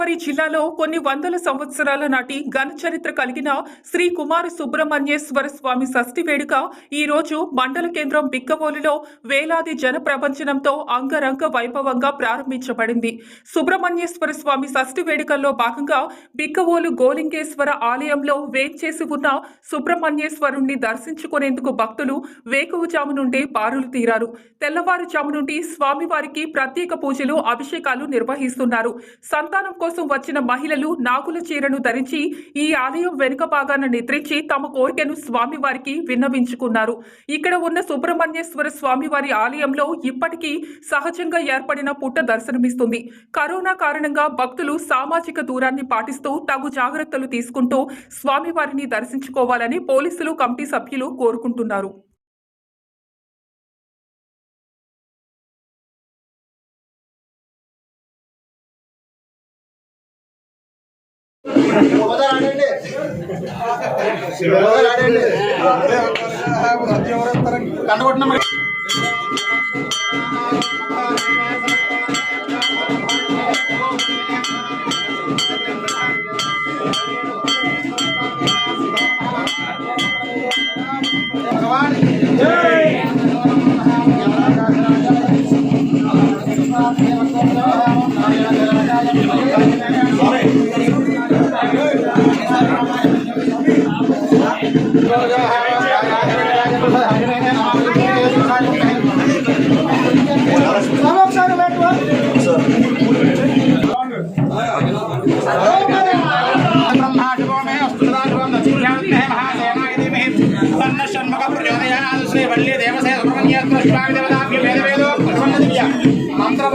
గోదావరి జిల్లాలో కొన్ని వందల సంవత్సరాల నాటి ఘన చరిత్ర కలిగిన శ్రీ కుమార సుబ్రహ్మణ్యేశ్వర స్వామి షష్ఠి వేడుక ఈ రోజు మండల కేంద్రం బిక్కవోలులో వేలాది జన ప్రపంచనంతో అంగరంగ వైభవంగా ప్రారంభించబడింది. సుబ్రహ్మణ్యేశ్వర స్వామి షష్ఠి వేడుకల్లో భాగంగా బిక్కవోలు గోలింగేశ్వర ఆలయంలో వేంచేసి ఉన్న సుబ్రహ్మణ్యేశ్వరుణ్ణి దర్శించుకునేందుకు భక్తులు వేకువజాము నుండి బారులు తీరారు. తెల్లవారుజాము నుండి స్వామివారికి ప్రత్యేక పూజలు అభిషేకాలు నిర్వహిస్తున్నారు. సంతానం కోసం వచ్చిన మహిళలు నాగుల చీరను ధరించి ఈ ఆలయం వెనుక భాగాన నిద్రించి తమ కోరికను స్వామివారికి విన్నవించుకున్నారు. ఇక్కడ ఉన్న సుబ్రహ్మణ్యేశ్వర స్వామివారి ఆలయంలో ఇప్పటికీ సహజంగా ఏర్పడిన పుట్ట దర్శనమిస్తుంది. కరోనా కారణంగా భక్తులు సామాజిక దూరాన్ని పాటిస్తూ తగు జాగ్రత్తలు తీసుకుంటూ స్వామివారిని దర్శించుకోవాలని పోలీసులు కమిటీ సభ్యులు కోరుకుంటున్నారు. మంత్ర